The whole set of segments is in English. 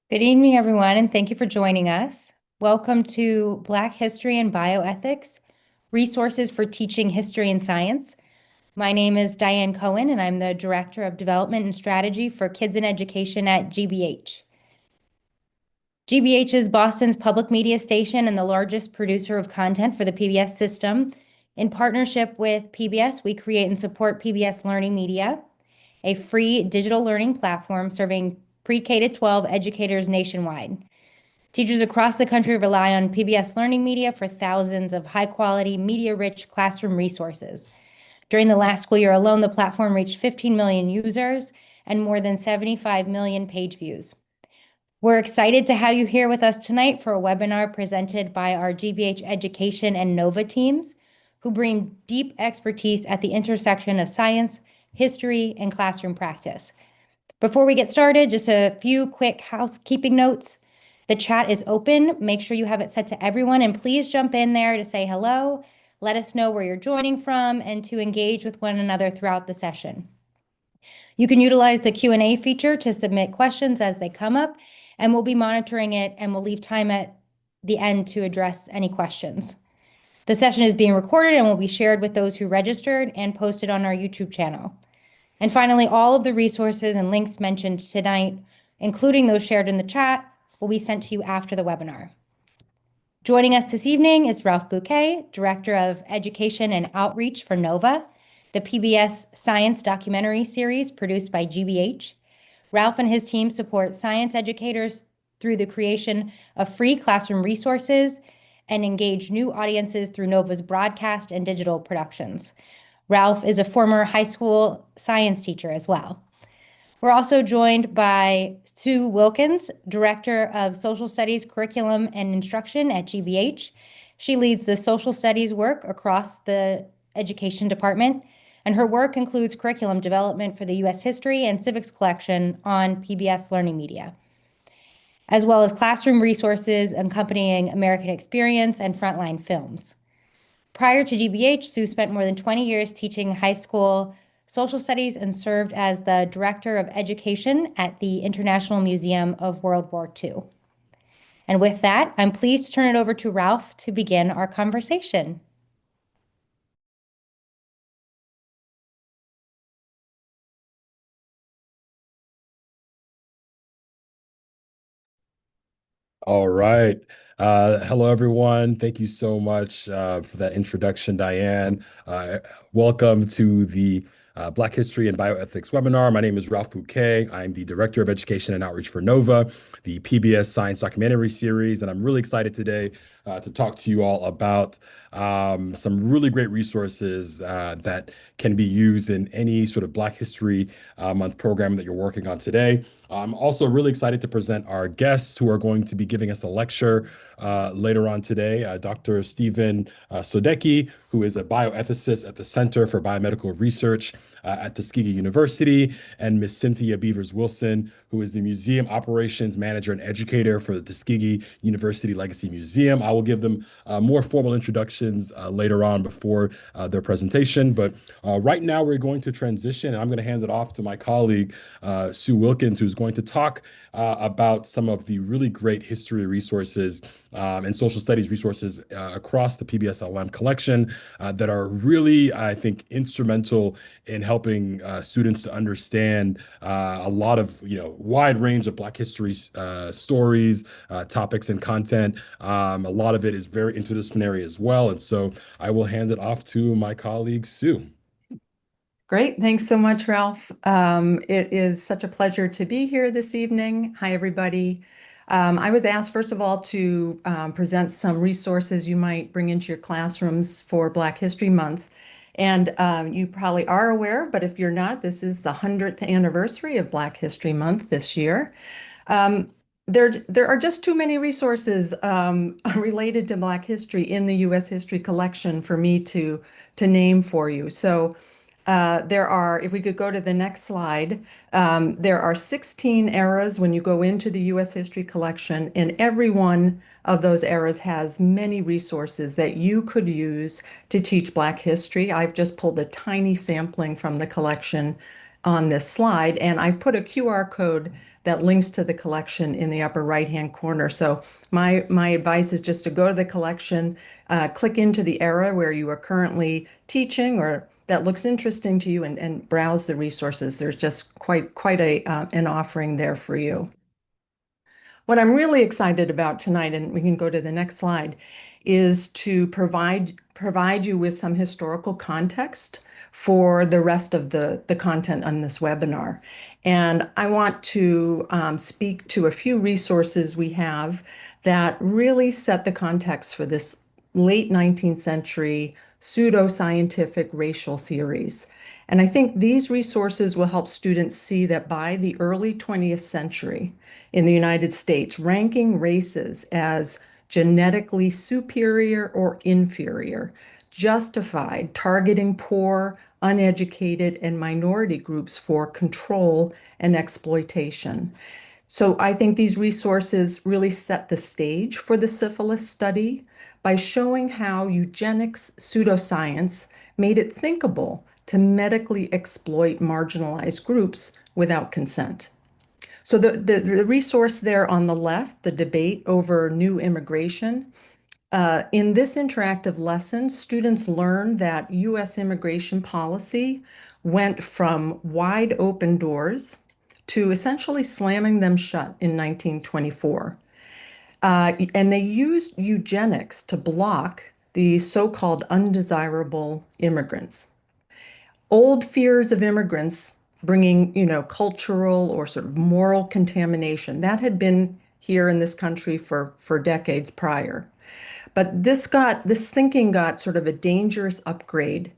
Good evening, everyone, and thank you for joining us. Welcome to Black History and Bioethics, Resources for Teaching History and Science. My name is Diane Cohen, and I'm the Director of Development and Strategy for Kids in Education at GBH. GBH is Boston's public media station and the largest producer of content for the PBS system. In partnership with PBS, we create and support PBS LearningMedia, a free digital learning platform serving pre-K to 12 educators nationwide. Teachers across the country rely on PBS LearningMedia for thousands of high-quality, media-rich classroom resources. During the last school year alone, the platform reached 15 million users and more than 75 million page views. We're excited to have you here with us tonight for a webinar presented by our GBH Education and NOVA teams, who bring deep expertise at the intersection of science, history, and classroom practice. Before we get started, just a few quick housekeeping notes. The chat is open. Make sure you have it set to everyone, and please jump in there to say hello, let us know where you're joining from, and to engage with one another throughout the session. You can utilize the Q&A feature to submit questions as they come up, and we'll be monitoring it, and we'll leave time at the end to address any questions. The session is being recorded and will be shared with those who registered and posted on our YouTube channel. And finally, all of the resources and links mentioned tonight, including those shared in the chat, will be sent to you after the webinar. Joining us this evening is Ralph Bouquet, Director of Education and Outreach for NOVA, the PBS Science documentary series produced by GBH. Ralph and his team support science educators through the creation of free classroom resources and engage new audiences through NOVA's broadcast and digital productions. Ralph is a former high school science teacher as well. We're also joined by Sue Wilkins, Director of Social Studies Curriculum and Instruction at GBH. She leads the social studies work across the education department, and her work includes curriculum development for the U.S. History and Civics collection on PBS LearningMedia, as well as classroom resources accompanying American Experience and Frontline Films. Prior to GBH, Sue spent more than 20 years teaching high school social studies and served as the Director of Education at the International Museum of World War II. And with that, I'm pleased to turn it over to Ralph to begin our conversation. All right. Hello, everyone. Thank you so much for that introduction, Diane. Welcome to the Black History and Bioethics webinar. My name is Ralph Bouquet. I'm the Director of Education and Outreach for NOVA, the PBS Science documentary series, and I'm really excited today to talk to you all about some really great resources that can be used in any sort of Black History Month program that you're working on today. I'm also really excited to present our guests who are going to be giving us a lecture later on today. Dr. Stephen Sodecki, who is a bioethicist at the Center for Biomedical Research at Tuskegee University, and Ms. Cynthia Beavers Wilson, who is the Museum Operations Manager and Educator for the Tuskegee University Legacy Museum. I will give them more formal introductions later on before their presentation. But right now we're going to transition, and I'm going to hand it off to my colleague, Sue Wilkins, who's going to talk about some of the really great history resources and social studies resources across the PBS LM collection that are really, I think, instrumental in helping students to understand a lot of, wide range of Black history stories, topics, and content. A lot of it is very interdisciplinary as well. And so I will hand it off to my colleague, Sue. Great. Thanks so much, Ralph. It is such a pleasure to be here this evening. Hi, everybody. I was asked, first of all, to present some resources you might bring into your classrooms for Black History Month. And you probably are aware, but if you're not, this is the 100th anniversary of Black History Month this year. There are just too many resources related to Black history in the U.S. History collection for me to name for you. So there are, if we could go to the next slide, there are 16 eras when you go into the U.S. History collection, and every one of those eras has many resources that you could use to teach Black history. I've just pulled a tiny sampling from the collection on this slide, and I've put a QR code that links to the collection in the upper right-hand corner. So my advice is just to go to the collection, click into the era where you are currently teaching or that looks interesting to you, and browse the resources. There's just quite an offering there for you. What I'm really excited about tonight, and we can go to the next slide, is to provide you with some historical context for the rest of the content on this webinar. And I want to speak to a few resources we have that really set the context for this late 19th century pseudoscientific racial theories. And I think these resources will help students see that by the early 20th century in the United States, ranking races as genetically superior or inferior justified targeting poor, uneducated, and minority groups for control and exploitation. So I think these resources really set the stage for the syphilis study by showing how eugenics pseudoscience made it thinkable to medically exploit marginalized groups without consent. So the resource there on the left, the debate over new immigration, in this interactive lesson, students learned that U.S. immigration policy went from wide open doors to essentially slamming them shut in 1924. And they used eugenics to block the so-called undesirable immigrants. Old fears of immigrants bringing, cultural or sort of moral contamination, that had been here in this country for decades prior. But this thinking got sort of a dangerous upgrade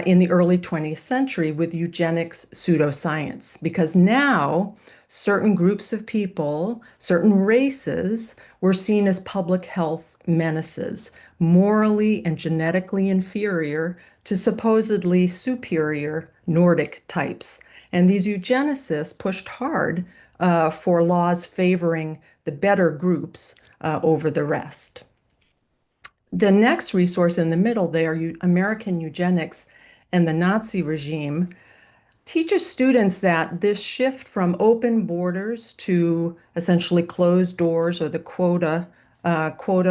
in the early 20th century with eugenics pseudoscience, because now certain groups of people, certain races were seen as public health menaces, morally and genetically inferior to supposedly superior Nordic types. And these eugenicists pushed hard for laws favoring the better groups over the rest. The next resource in the middle there, American Eugenics and the Nazi Regime, teaches students that this shift from open borders to essentially closed doors, or the quota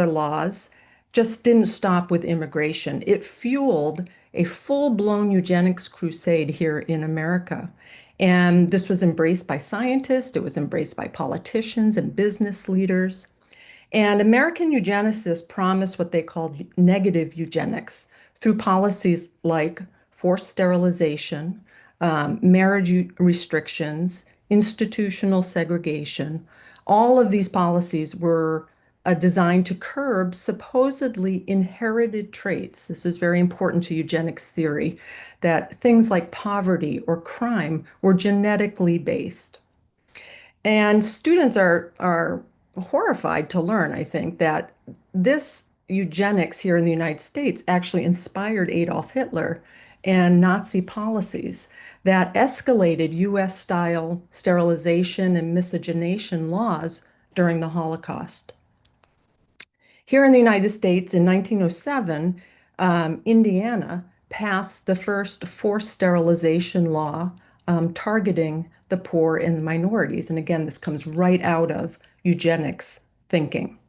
laws, just didn't stop with immigration. It fueled a full-blown eugenics crusade here in America. And this was embraced by scientists, it was embraced by politicians and business leaders. And American eugenicists promised what they called negative eugenics through policies like forced sterilization, marriage restrictions, institutional segregation. All of these policies were designed to curb supposedly inherited traits. This is very important to eugenics theory, that things like poverty or crime were genetically based. And students are horrified to learn, I think, that this eugenics here in the United States actually inspired Adolf Hitler and Nazi policies that escalated US-style sterilization and miscegenation laws during the Holocaust. Here in the United States in 1907, Indiana passed the first forced sterilization law targeting the poor and the minorities. And again, this comes right out of eugenics thinking.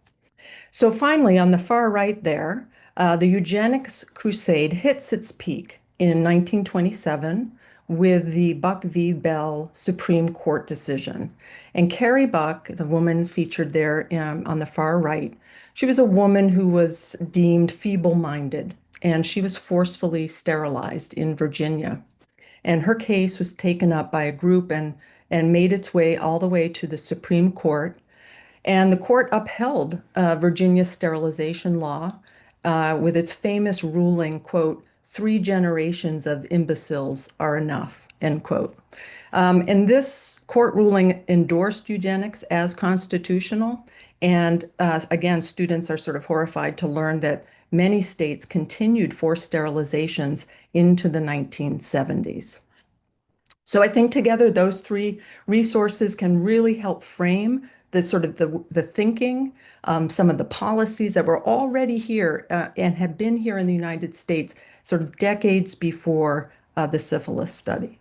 So finally, on the far right there, the eugenics crusade hits its peak in 1927 with the Buck v. Bell Supreme Court decision. And Carrie Buck, the woman featured there on the far right, she was a woman who was deemed feeble-minded, and she was forcefully sterilized in Virginia. And her case was taken up by a group and made its way all the way to the Supreme Court. And the court upheld Virginia's sterilization law with its famous ruling, quote, "3 generations of imbeciles are enough," end quote. And this court ruling endorsed eugenics as constitutional. And again, students are sort of horrified to learn that many states continued forced sterilizations into the 1970s. So I think together those three resources can really help frame the sort of the thinking, some of the policies that were already here and have been here in the United States sort of decades before the syphilis study.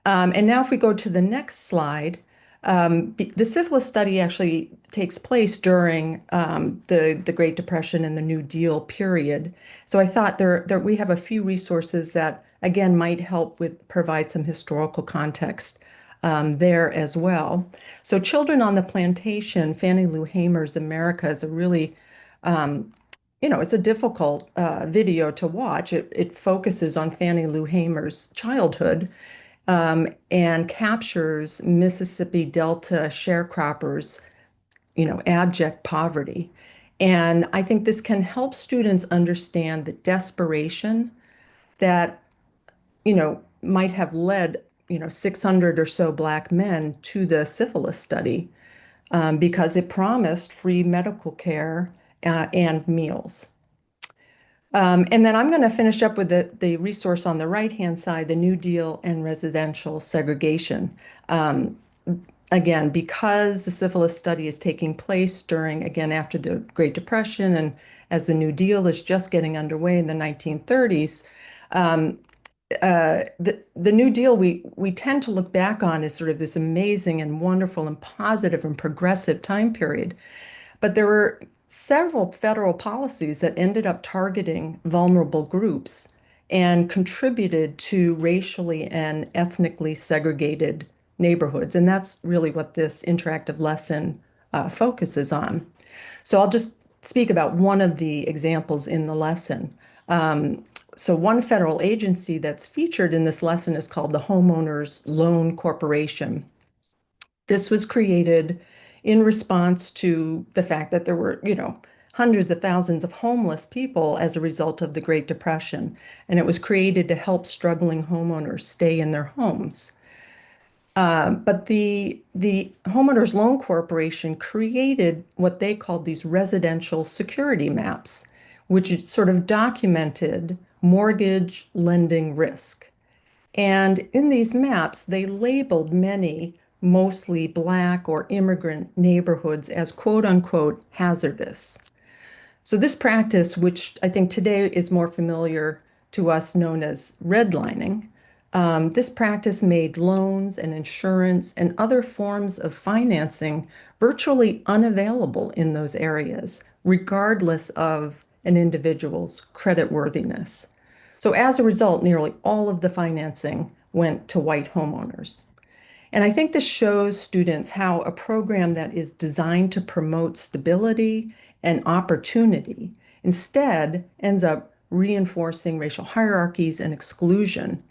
And now if we go to the next slide, the syphilis study actually takes place during the Great Depression and the New Deal period. So I thought we have a few resources that, again, might help with provide some historical context there as well. So Children on the Plantation, Fannie Lou Hamer's America is a really it's a difficult video to watch. It focuses on Fannie Lou Hamer's childhood and captures Mississippi Delta sharecroppers, abject poverty. And I think this can help students understand the desperation that, might have led, 600 or so Black men to the syphilis study because it promised free medical care and meals. And then I'm going to finish up with the resource on the right-hand side, the New Deal and residential segregation. Again, because the syphilis study is taking place again, after the Great Depression and as the New Deal is just getting underway in the 1930s, the New Deal we tend to look back on as sort of this amazing and wonderful and positive and progressive time period. But there were several federal policies that ended up targeting vulnerable groups and contributed to racially and ethnically segregated neighborhoods. And that's really what this interactive lesson focuses on. So I'll just speak about one of the examples in the lesson. So one federal agency that's featured in this lesson is called the Homeowners Loan Corporation. This was created in response to the fact that there were, hundreds of thousands of homeless people as a result of the Great Depression. And it was created to help struggling homeowners stay in their homes. But the Homeowners Loan Corporation created what they called these residential security maps, which sort of documented mortgage lending risk. And in these maps, they labeled many mostly Black or immigrant neighborhoods as quote unquote hazardous. So this practice, which I think today is more familiar to us, known as redlining, this practice made loans and insurance and other forms of financing virtually unavailable in those areas, regardless of an individual's creditworthiness. So as a result, nearly all of the financing went to white homeowners. And I think this shows students how a program that is designed to promote stability and opportunity instead ends up reinforcing racial hierarchies and exclusion,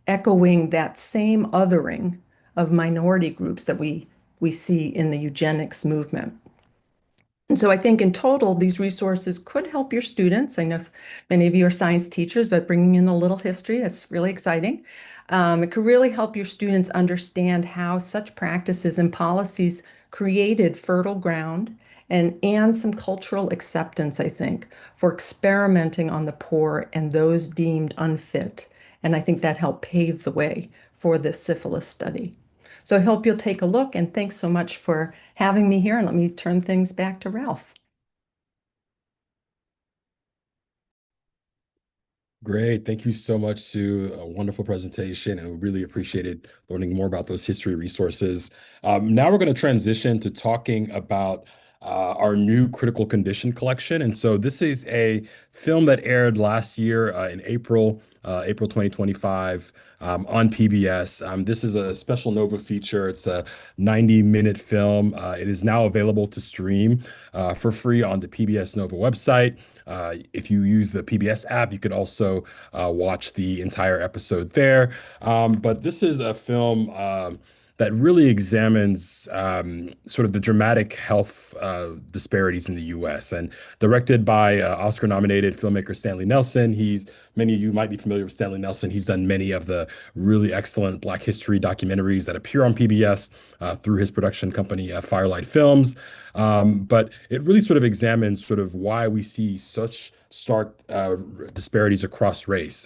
echoing that same othering of minority groups that we see in the eugenics movement. And so I think in total, these resources could help your students. I know many of you are science teachers, but bringing in a little history, that's really exciting. It could really help your students understand how such practices and policies created fertile ground and some cultural acceptance, I think, for experimenting on the poor and those deemed unfit. And I think that helped pave the way for this syphilis study. So I hope you'll take a look, and thanks so much for having me here. And let me turn things back to Ralph. Great. Thank you so much, Sue. A wonderful presentation, and we really appreciated learning more about those history resources. Now we're going to transition to talking about our new critical condition collection. And so this is a film that aired last year in April 2025 on PBS. This is a special NOVA feature. It's a 90-minute film. It is now available to stream for free on the PBS NOVA website. If you use the PBS app, you could also watch the entire episode there. But this is a film that really examines sort of the dramatic health disparities in the U.S. and directed by Oscar-nominated filmmaker Stanley Nelson. Many of you might be familiar with Stanley Nelson. He's done many of the really excellent Black history documentaries that appear on PBS through his production company, Firelight Films. But it really sort of examines sort of why we see such stark disparities across race.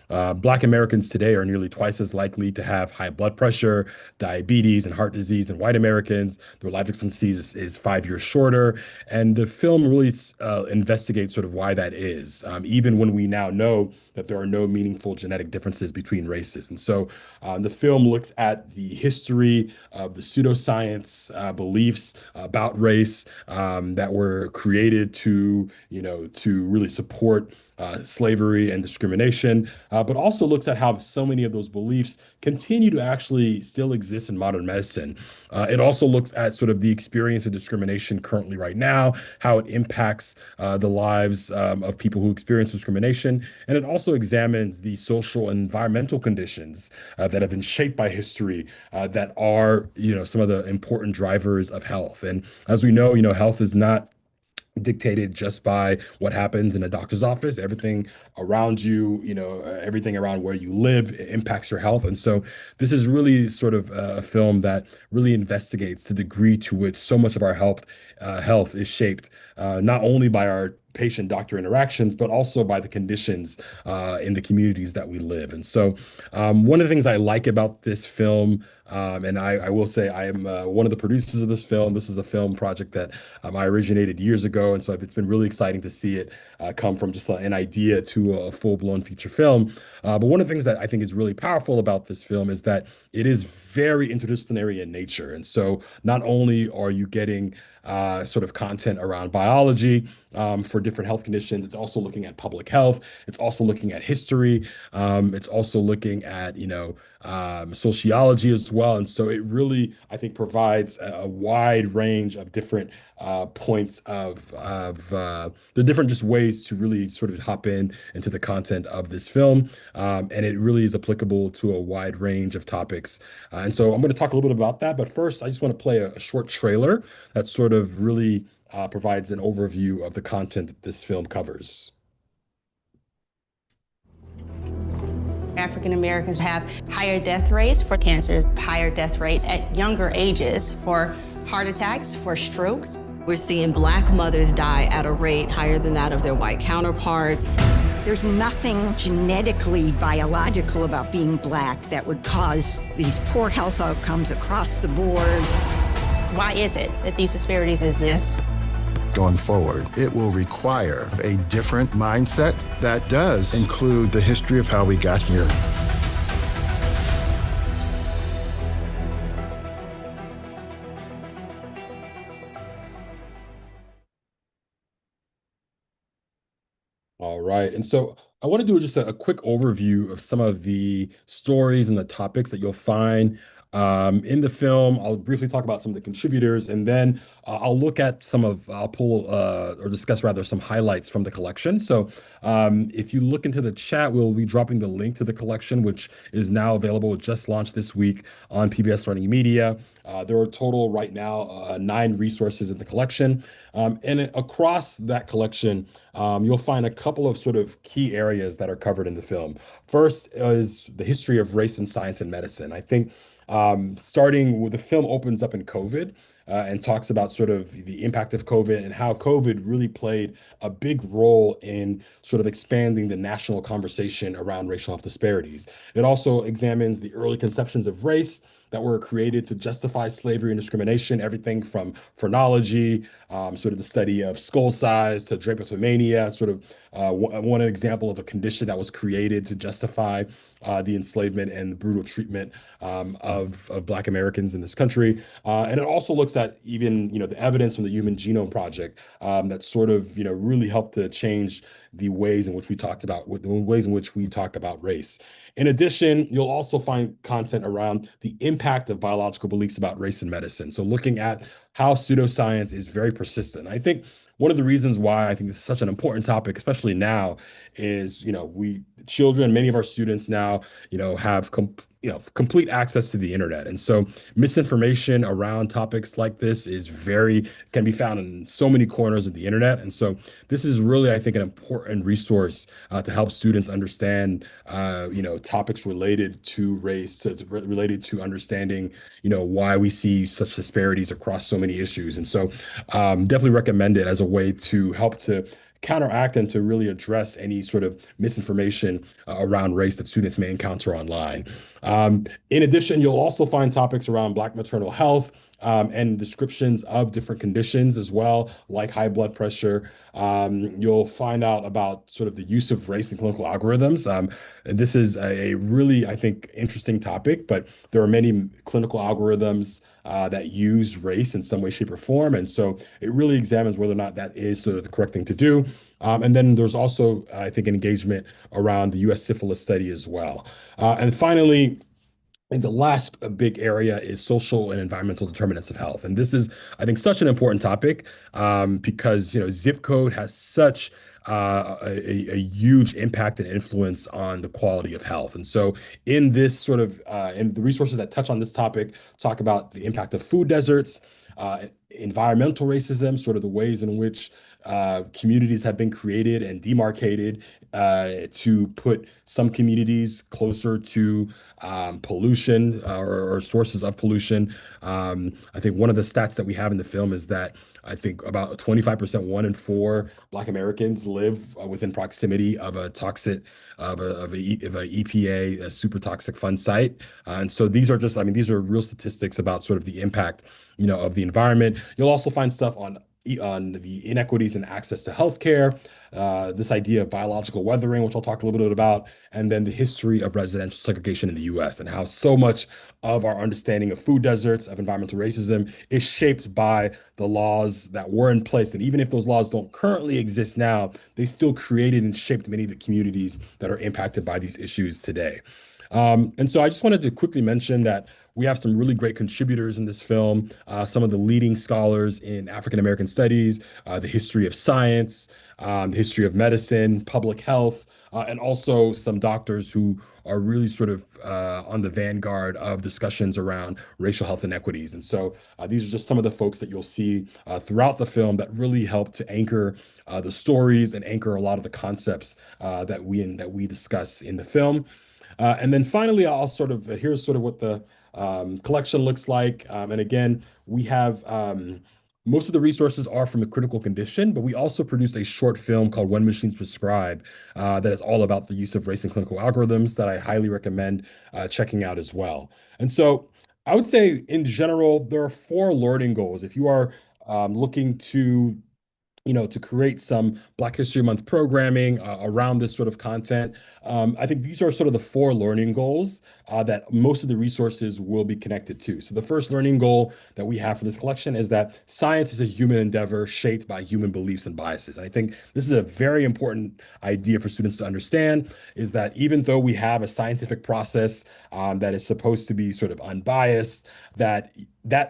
Black Americans today are nearly twice as likely to have high blood pressure, diabetes, and heart disease than white Americans. Their life expectancy is 5 years shorter. And the film really investigates sort of why that is, even when we now know that there are no meaningful genetic differences between races. And so the film looks at the history of the pseudoscience beliefs about race that were created to really support slavery and discrimination, but also looks at how so many of those beliefs continue to actually still exist in modern medicine. It also looks at sort of the experience of discrimination currently right now, how it impacts the lives of people who experience discrimination, and it also examines the social and environmental conditions that have been shaped by history that are, some of the important drivers of health. And as we know, health is not dictated just by what happens in a doctor's office. Everything around you, everything around where you live impacts your health. And so this is really sort of a film that really investigates the degree to which so much of our health is shaped not only by our patient-doctor interactions, but also by the conditions in the communities that we live. And so one of the things I like about this film, and I will say I am one of the producers of this film. This is a film project that I originated years ago. And so it's been really exciting to see it come from just an idea to a full-blown feature film. But one of the things that I think is really powerful about this film is that it is very interdisciplinary in nature. And so not only are you getting sort of content around biology for different health conditions, it's also looking at public health. It's also looking at history. It's also looking at, sociology as well. And so it really, I think, provides a wide range of different points of the different just ways to really sort of hop into the content of this film. And it really is applicable to a wide range of topics. And so I'm going to talk a little bit about that. But first, I just want to play a short trailer that sort of really provides an overview of the content that this film covers. African Americans have higher death rates for cancer, higher death rates at younger ages for heart attacks, for strokes. We're seeing Black mothers die at a rate higher than that of their white counterparts. There's nothing genetically biological about being Black that would cause these poor health outcomes across the board. Why is it that these disparities exist? Going forward, it will require a different mindset that does include the history of how we got here. All right. And so I want to do just a quick overview of some of the stories and the topics that you'll find in the film. I'll briefly talk about some of the contributors, and then I'll pull or discuss rather some highlights from the collection. So if you look into the chat, we'll be dropping the link to the collection, which is now available. It just launched this week on PBS LearningMedia. There are total right now 9 resources in the collection. And across that collection, you'll find a couple of sort of key areas that are covered in the film. First is the history of race and science and medicine. I think starting with the film opens up in COVID and talks about sort of the impact of COVID and how COVID really played a big role in sort of expanding the national conversation around racial health disparities. It also examines the early conceptions of race that were created to justify slavery and discrimination, everything from phrenology, sort of the study of skull size, to drapetomania, sort of one example of a condition that was created to justify the enslavement and the brutal treatment of Black Americans in this country. And it also looks at even, the evidence from the Human Genome Project that sort of, really helped to change the ways in which we talk about race. In addition, you'll also find content around the impact of biological beliefs about race in medicine. So looking at how pseudoscience is very persistent. I think one of the reasons why I think this is such an important topic, especially now, is, many of our students now, have complete access to the internet. And so misinformation around topics like this can be found in so many corners of the internet. And so this is really, I think, an important resource to help students understand, topics related to race, related to understanding, why we see such disparities across so many issues. And so definitely recommend it as a way to help to counteract and to really address any sort of misinformation around race that students may encounter online. In addition, you'll also find topics around Black maternal health, and descriptions of different conditions as well, like high blood pressure. You'll find out about sort of the use of race in clinical algorithms. And this is a really, I think, interesting topic, but there are many clinical algorithms that use race in some way, shape, or form. And so it really examines whether or not that is sort of the correct thing to do. And then there's also, I think, an engagement around the U.S. syphilis study as well. And finally, and the last big area is social and environmental determinants of health. And this is, I think, such an important topic because, zip code has such a huge impact and influence on the quality of health. And so in this sort of, and the resources that touch on this topic talk about the impact of food deserts, environmental racism, sort of the ways in which communities have been created and demarcated to put some communities closer to pollution or sources of pollution. I think one of the stats that we have in the film is that I think about 25%, 1 in 4 Black Americans live within proximity of a toxic, of a EPA, a super toxic fun site. And so these are just, these are real statistics about sort of the impact, of the environment. You'll also find stuff on the inequities in access to healthcare, this idea of biological weathering, which I'll talk a little bit about, and then the history of residential segregation in the US and how so much of our understanding of food deserts, of environmental racism is shaped by the laws that were in place. And even if those laws don't currently exist now, they still created and shaped many of the communities that are impacted by these issues today. And so I just wanted to quickly mention that we have some really great contributors in this film, some of the leading scholars in African American studies, the history of science, the history of medicine, public health, and also some doctors who are really sort of on the vanguard of discussions around racial health inequities. And so these are just some of the folks that you'll see throughout the film that really help to anchor the stories and anchor a lot of the concepts that we discuss in the film. And then finally, here's sort of what the collection looks like. And again, we have most of the resources are from the critical condition, but we also produced a short film called When Machines Prescribe that is all about the use of race in clinical algorithms that I highly recommend checking out as well. And so I would say in general, there are 4 learning goals. If you are looking to create some Black History Month programming around this sort of content. I think these are sort of the 4 learning goals that most of the resources will be connected to. So the first learning goal that we have for this collection is that science is a human endeavor shaped by human beliefs and biases. And I think this is a very important idea for students to understand, is that even though we have a scientific process that is supposed to be sort of unbiased, that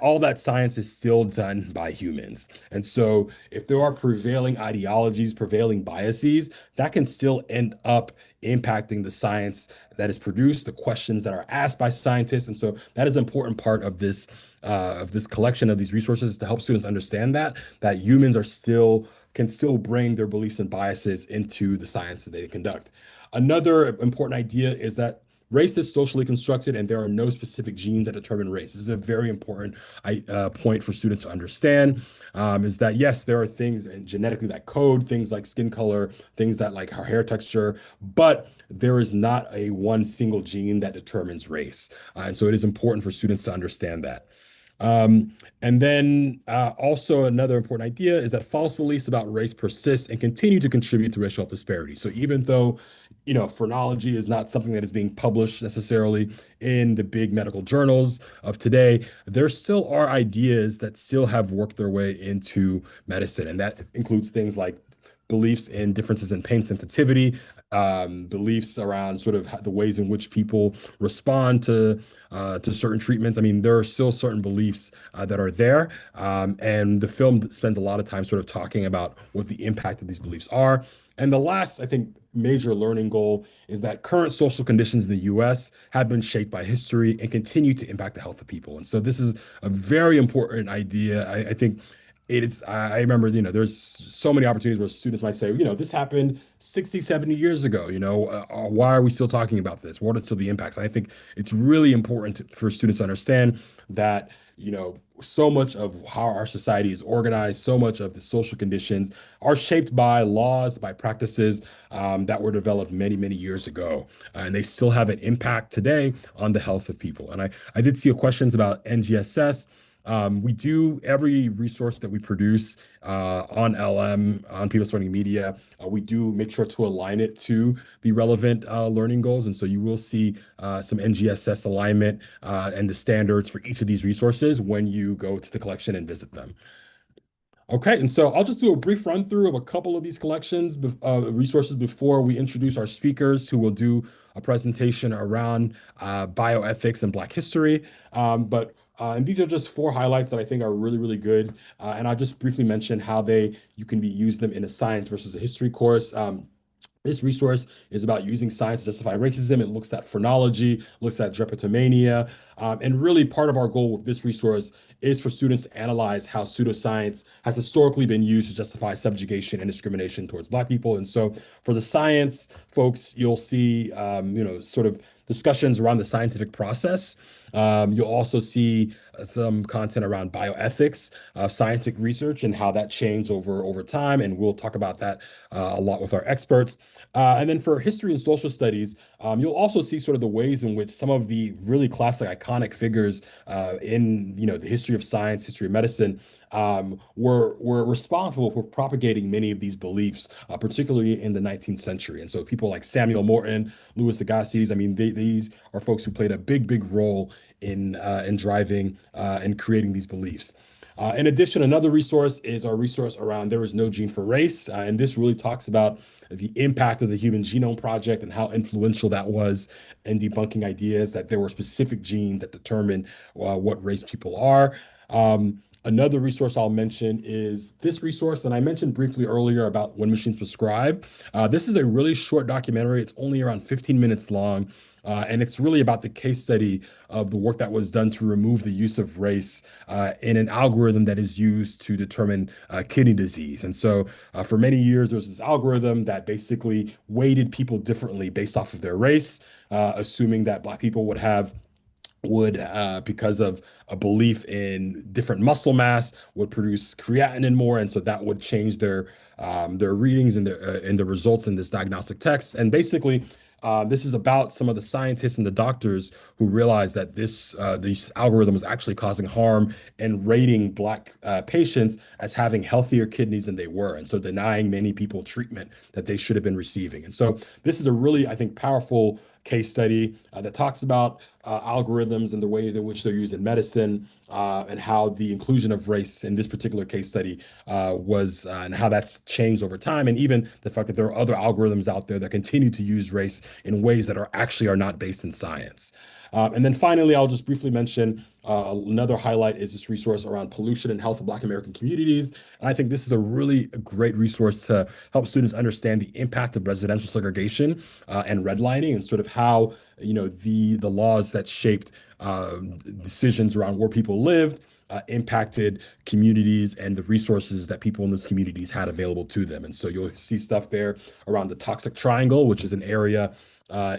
all that science is still done by humans. And so if there are prevailing ideologies, prevailing biases, that can still end up impacting the science that is produced, the questions that are asked by scientists. And so that is an important part of this collection of these resources, to help students understand that humans can still bring their beliefs and biases into the science that they conduct. Another important idea is that race is socially constructed and there are no specific genes that determine race. This is a very important point for students to understand, is that yes, there are things genetically that code things like skin color, things that like our hair texture, but there is not a one single gene that determines race. And so it is important for students to understand that. And then also another important idea is that false beliefs about race persist and continue to contribute to racial health disparity. So even though, phrenology is not something that is being published necessarily in the big medical journals of today, there still are ideas that still have worked their way into medicine. And that includes things like beliefs in differences in pain sensitivity, beliefs around sort of the ways in which people respond to certain treatments. I mean, there are still certain beliefs that are there. And the film spends a lot of time sort of talking about what the impact of these beliefs are. And the last, I think, major learning goal is that current social conditions in the US have been shaped by history and continue to impact the health of people. And so this is a very important idea. I think I remember, there's so many opportunities where students might say, this happened 60, 70 years ago, why are we still talking about this? What are still the impacts? And I think it's really important for students to understand that, so much of how our society is organized, so much of the social conditions are shaped by laws, by practices that were developed many, many years ago. And they still have an impact today on the health of people. And I did see questions about NGSS. We do every resource that we produce on LM, on PBS Learning Media. We do make sure to align it to the relevant learning goals. And so you will see some NGSS alignment and the standards for each of these resources when you go to the collection and visit them. Okay, and so I'll just do a brief run through of a couple of these collections, resources before we introduce our speakers who will do a presentation around bioethics and Black history. And these are just 4 highlights that I think are really, really good. And I'll just briefly mention how you can use them in a science versus a history course. This resource is about using science to justify racism. It looks at phrenology, looks at drapetomania, and really part of our goal with this resource is for students to analyze how pseudoscience has historically been used to justify subjugation and discrimination towards Black people. And so for the science folks, you'll see, sort of discussions around the scientific process. You'll also see some content around bioethics, scientific research, and how that changed over time. And we'll talk about that a lot with our experts. And then for history and social studies, you'll also see sort of the ways in which some of the really classic iconic figures in the history of science, history of medicine, were responsible for propagating many of these beliefs, particularly in the 19th century. And so people like Samuel Morton, Louis Agassiz, I mean, these are folks who played a big role in driving and creating these beliefs. In addition, another resource is our resource around There Is No Gene for Race. And this really talks about the impact of the Human Genome Project and how influential that was in debunking ideas that there were specific genes that determine what race people are. Another resource I'll mention is this resource, and I mentioned briefly earlier about When Machines Prescribe. This is a really short documentary. It's only around 15 minutes long. And it's really about the case study of the work that was done to remove the use of race in an algorithm that is used to determine kidney disease. And so for many years, there was this algorithm that basically weighted people differently based off of their race, assuming that Black people would because of a belief in different muscle mass, would produce creatinine more, and so that would change their readings and the results in this diagnostic test. And basically, this is about some of the scientists and the doctors who realized that this algorithm was actually causing harm and rating Black patients as having healthier kidneys than they were, and so denying many people treatment that they should have been receiving. And so this is a really, I think, powerful case study that talks about algorithms and the way in which they're used in medicine, and how the inclusion of race in this particular case study was and how that's changed over time, and even the fact that there are other algorithms out there that continue to use race in ways that are not based in science. And then finally, I'll just briefly mention another highlight is this resource around pollution and health of Black American communities. And I think this is a really great resource to help students understand the impact of residential segregation and redlining, and sort of how the laws that shaped decisions around where people lived impacted communities and the resources that people in those communities had available to them. And so you'll see stuff there around the Toxic Triangle, which is an area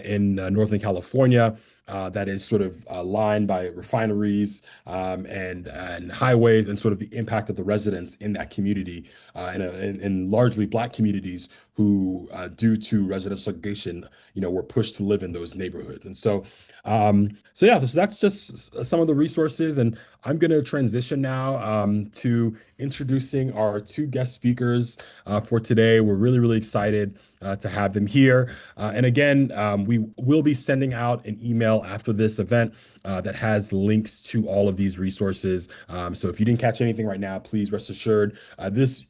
in Northern California that is sort of lined by refineries and highways, and sort of the impact of the residents in that community and largely Black communities who, due to residential segregation, were pushed to live in those neighborhoods. And so that's just some of the resources, and I'm going to transition now to introducing our 2 guest speakers for today. We're really, really excited to have them here. And again, we will be sending out an email after this event that has links to all of these resources. So if you didn't catch anything right now, please rest assured this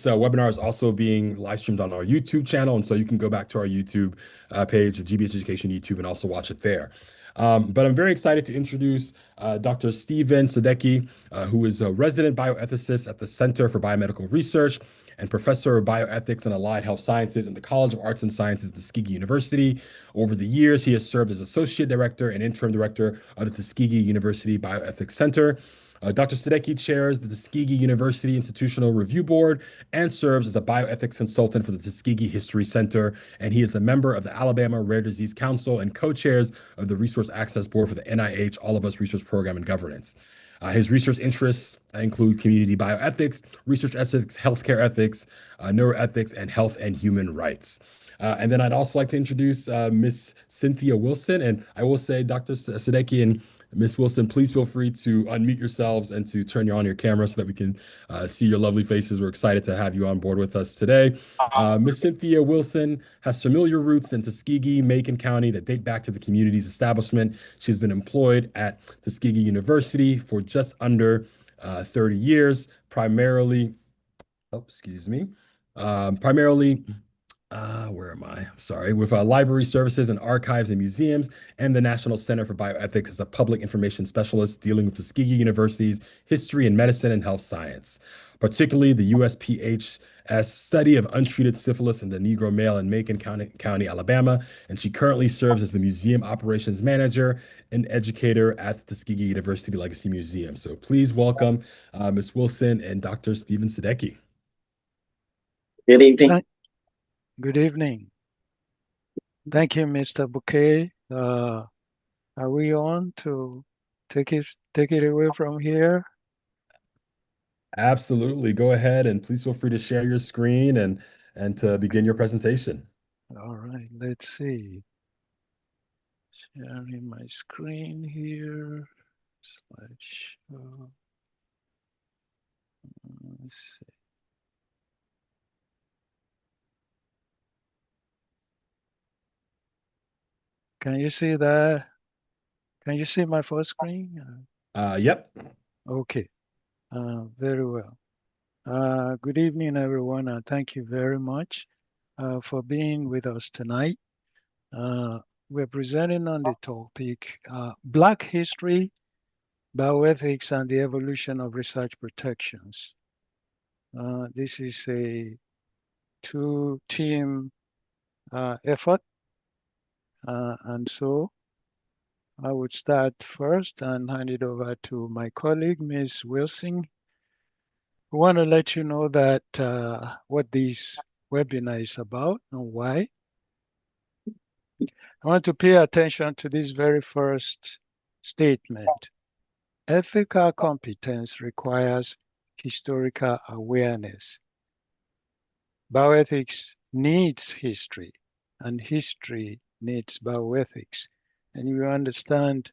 webinar is also being live streamed on our YouTube channel, and so you can go back to our YouTube page, the GBH Education YouTube, and also watch it there. But I'm very excited to introduce Dr. Stephen Sadecki, who is a resident bioethicist at the Center for Biomedical Research and professor of bioethics and allied health sciences in the College of Arts and Sciences, Tuskegee University. Over the years, he has served as associate director and interim director of the Tuskegee University Bioethics Center. Dr. Sadecki chairs the Tuskegee University Institutional Review Board and serves as a bioethics consultant for the Tuskegee History Center. And he is a member of the Alabama Rare Disease Council and co-chairs of the Resource Access Board for the NIH All of Us Research Program and Governance. His research interests include community bioethics, research ethics, healthcare ethics, neuroethics, and health and human rights. And then I'd also like to introduce Miss Cynthia Wilson. And I will say, Dr. Sadecki and Ms. Wilson, please feel free to unmute yourselves and to turn on your camera so that we can see your lovely faces. We're excited to have you on board with us today. Ms. Cynthia Wilson has familiar roots in Tuskegee, Macon County that date back to the community's establishment. She's been employed at Tuskegee University for just under 30 years, primarily, where am I? Sorry, with library services and archives and museums, and the National Center for Bioethics as a public information specialist dealing with Tuskegee University's history in medicine and health science, particularly the USPHS study of untreated syphilis in the Negro male in Macon County, Alabama. And she currently serves as the museum operations manager and educator at the Tuskegee University Legacy Museum. So please welcome Ms. Wilson and Dr. Stephen Sadecki. Good evening. Good evening. Thank you, Mr. Bouquet. Are we on to take it away from here? Absolutely. Go ahead and please feel free to share your screen and to begin your presentation. All right, let's see. Sharing my screen here. Slideshow. Let's see. Can you see that? Can you see my full screen? Yep. Okay. Very well. Good evening, everyone, and thank you very much for being with us tonight. We're presenting on the topic, Black History, Bioethics, and the Evolution of Research Protections. This is a two-team effort. And so I would start first and hand it over to my colleague, Ms. Wilson. We want to let you know that what this webinar is about and why. I want to pay attention to this very first statement. Ethical competence requires historical awareness. Bioethics needs history, and history needs bioethics. And you understand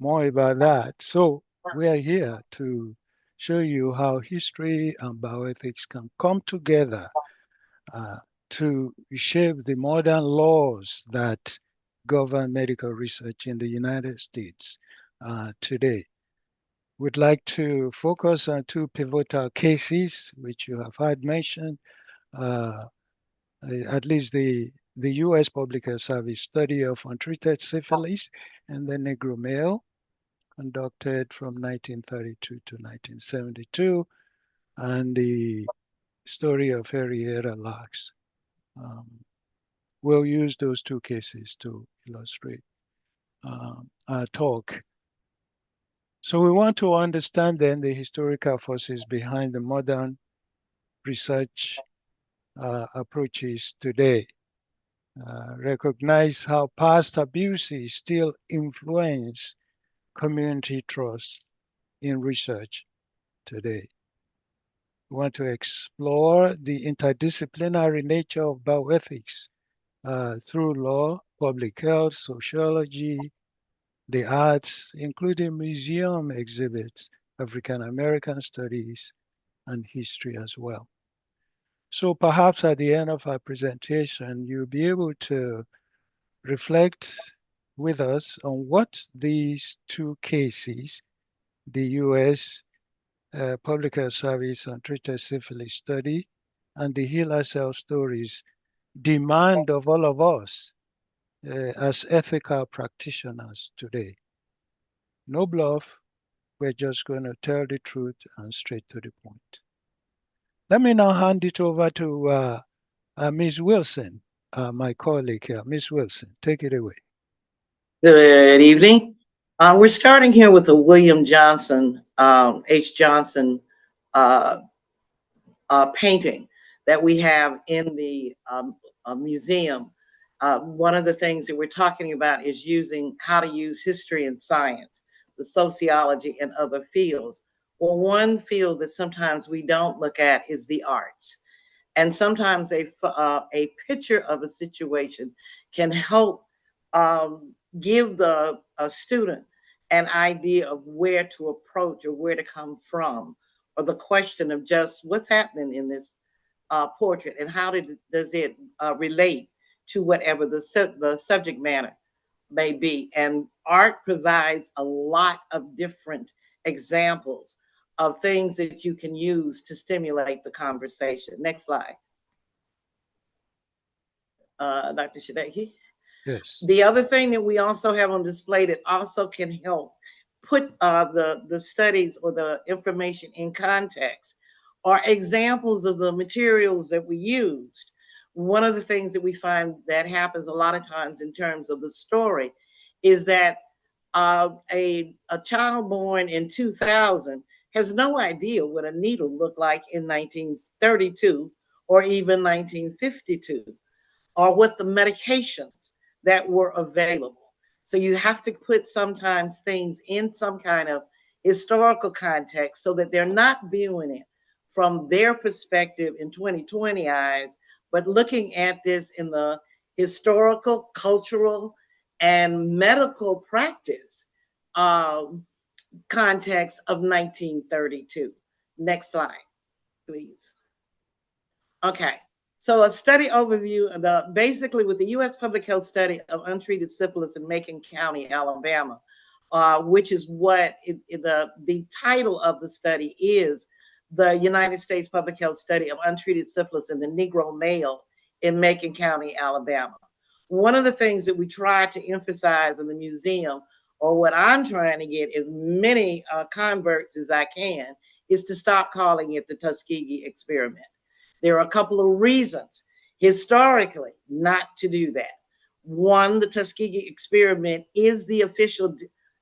more about that. So we are here to show you how history and bioethics can come together to shape the modern laws that govern medical research in the United States today. We'd like to focus on two pivotal cases, which you have heard mentioned, at least the U.S. Public Health Service study of untreated syphilis and the Negro male, conducted from 1932 to 1972, and the story of Henrietta Lacks. We'll use those two cases to illustrate our talk. So we want to understand then the historical forces behind the modern research approaches today. Recognize how past abuses still influence community trust in research today. We want to explore the interdisciplinary nature of bioethics through law, public health, sociology, the arts, including museum exhibits, African American studies, and history as well. So perhaps at the end of our presentation, you'll be able to reflect with us on what these two cases, the U.S. Public Health Service Untreated Syphilis study and the Heal Ourselves stories, demand of all of us as ethical practitioners today. No bluff, we're just going to tell the truth and straight to the point. Let me now hand it over to Ms. Wilson, my colleague here. Ms. Wilson, take it away. Good evening. We're starting here with the William Johnson H. Johnson painting that we have in the museum. One of the things that we're talking about is using how to use history and science, the sociology and other fields. Well, one field that sometimes we don't look at is the arts. And sometimes a picture of a situation can help give a student an idea of where to approach or where to come from, or the question of just what's happening in this portrait and how does it relate to whatever the subject matter may be. And art provides a lot of different examples of things that you can use to stimulate the conversation. Next slide. Dr. Shadeki. Yes. The other thing that we also have on display that also can help put the studies or the information in context are examples of the materials that we used. One of the things that we find that happens a lot of times in terms of the story is that a child born in 2000 has no idea what a needle looked like in 1932 or even 1952, or what the medications that were available. So you have to put sometimes things in some kind of historical context so that they're not viewing it from their perspective in 2020 eyes, but looking at this in the historical, cultural, and medical practice context of 1932. Next slide, please. Okay. So a study overview about basically with the U.S. Public Health Study of Untreated Syphilis in Macon County, Alabama, which is what the title of the study is, the United States Public Health Study of Untreated Syphilis in the Negro Male in Macon County, Alabama. One of the things that we try to emphasize in the museum, or what I'm trying to get as many converts as I can, is to stop calling it the Tuskegee experiment. There are a couple of reasons historically not to do that. One, the Tuskegee experiment is the official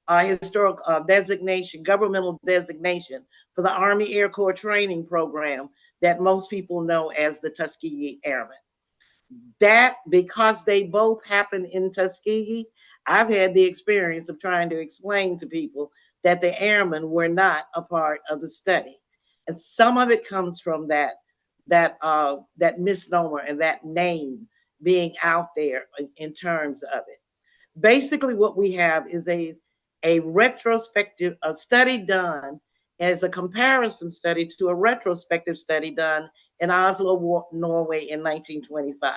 historical designation, governmental designation for the Army Air Corps training program that most people know as the Tuskegee Airmen. That, because they both happen in Tuskegee, I've had the experience of trying to explain to people that the airmen were not a part of the study. And some of it comes from that misnomer and that name being out there in terms of it. Basically, what we have is a retrospective study done as a comparison study to a retrospective study done in Oslo, Norway in 1925.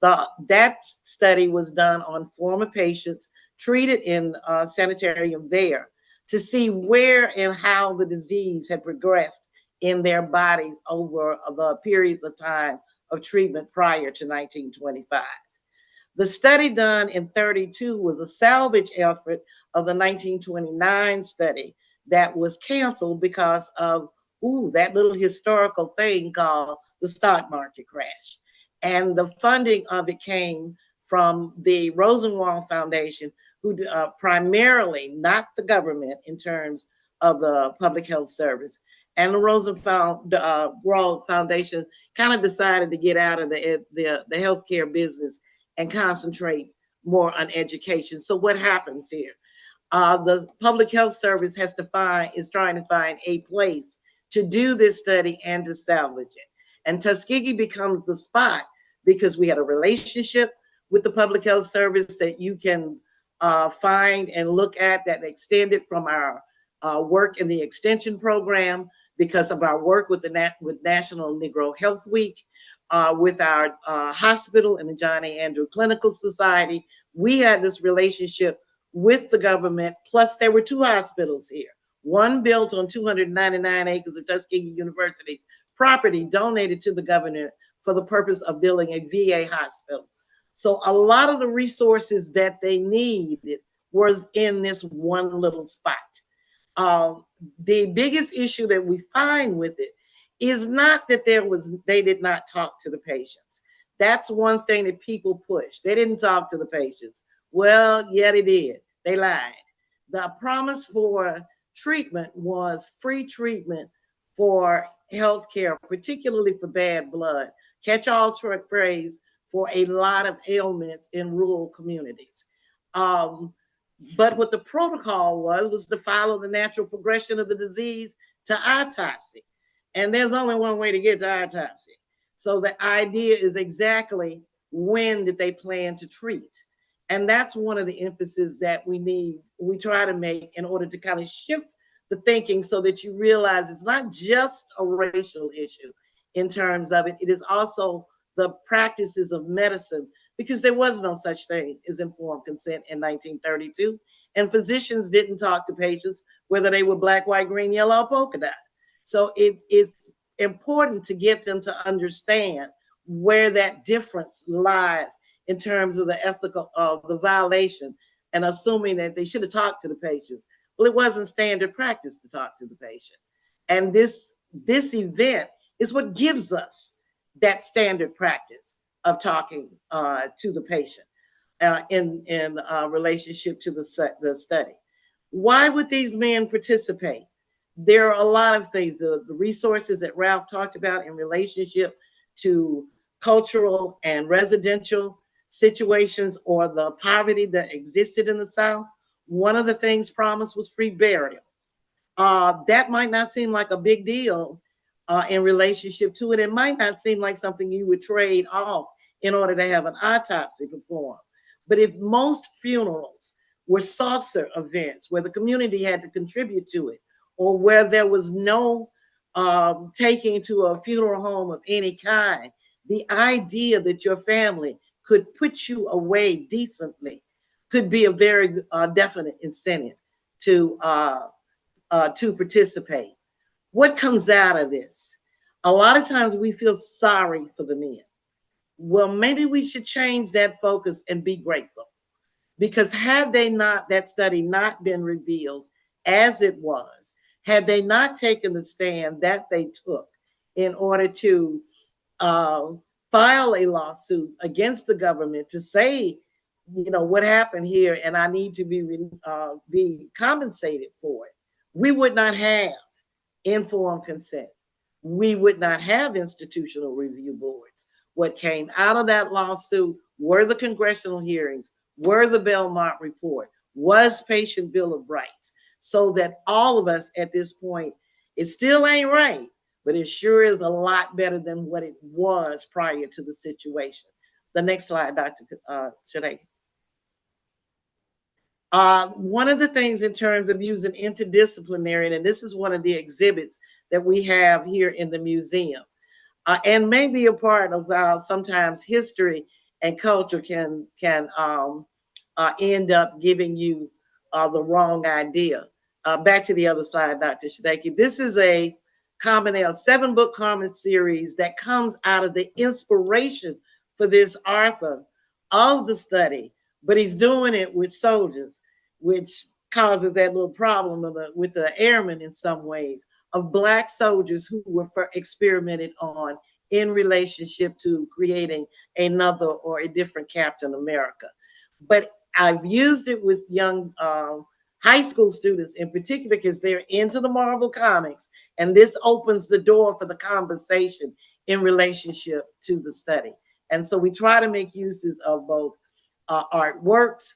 That study was done on former patients treated in sanitarium there to see where and how the disease had progressed in their bodies over the periods of time of treatment prior to 1925. The study done in 32 was a salvage effort of the 1929 study that was canceled because of that little historical thing called the stock market crash. And the funding of it came from the Rosenwald Foundation, who primarily, not the government in terms of the public health service. And the Rosenwald Foundation kind of decided to get out of the healthcare business and concentrate more on education. So what happens here? The public health service is trying to find a place to do this study and to salvage it. And Tuskegee becomes the spot because we had a relationship with the public health service that you can find and look at that extended from our work in the extension program, because of our work with with National Negro Health Week, with our hospital and the John A. Andrew Clinical Society. We had this relationship with the government, plus there were two hospitals here. One built on 299 acres of Tuskegee University's property donated to the governor for the purpose of building a VA hospital. So a lot of the resources that they needed was in this one little spot. The biggest issue that we find with it is not that they did not talk to the patients. That's one thing that people push. They didn't talk to the patients. Well, yeah, they did. They lied. The promise for treatment was free treatment for healthcare, particularly for bad blood, catch-all phrase for a lot of ailments in rural communities. But what the protocol was to follow the natural progression of the disease to autopsy. And there's only one way to get to autopsy. So the idea is exactly when did they plan to treat? And that's one of the emphasis that we try to make in order to kind of shift the thinking so that you realize it's not just a racial issue in terms of it. It is also the practices of medicine, because there was no such thing as informed consent in 1932. And physicians didn't talk to patients, whether they were black, white, green, yellow, or polka dot. So it's important to get them to understand where that difference lies in terms of the ethical of the violation, and assuming that they should have talked to the patients. Well, it wasn't standard practice to talk to the patient. And this event is what gives us that standard practice of talking to the patient in relationship to the study. Why would these men participate? There are a lot of things, the resources that Ralph talked about in relationship to cultural and residential situations or the poverty that existed in the South. One of the things promised was free burial. That might not seem like a big deal in relationship to it. It might not seem like something you would trade off in order to have an autopsy performed. But if most funerals were saucer events where the community had to contribute to it, or where there was no taking to a funeral home of any kind, the idea that your family could put you away decently could be a very definite incentive to participate. What comes out of this? A lot of times we feel sorry for the men. Well, maybe we should change that focus and be grateful, because had that study not been revealed as it was, had they not taken the stand that they took in order to file a lawsuit against the government to say, you know, what happened here, and I need to be compensated for it, we would not have informed consent. We would not have institutional review boards. What came out of that lawsuit were the congressional hearings, were the Belmont report, was Patient Bill of Rights, so that all of us at this point, it still ain't right, but it sure is a lot better than what it was prior to the situation. The next slide, Dr. Shade. One of the things in terms of using interdisciplinary, and this is one of the exhibits that we have here in the museum, and maybe a part of sometimes history and culture can end up giving you the wrong idea. Back to the other side, Dr. Shadaki. This is a 7-book comic series that comes out of the inspiration for this author of the study, but he's doing it with soldiers, which causes that little problem with the airmen in some ways, of Black soldiers who were experimented on in relationship to creating another or a different Captain America. But I've used it with young high school students in particular because they're into the Marvel comics, and this opens the door for the conversation in relationship to the study. And so we try to make uses of both artworks,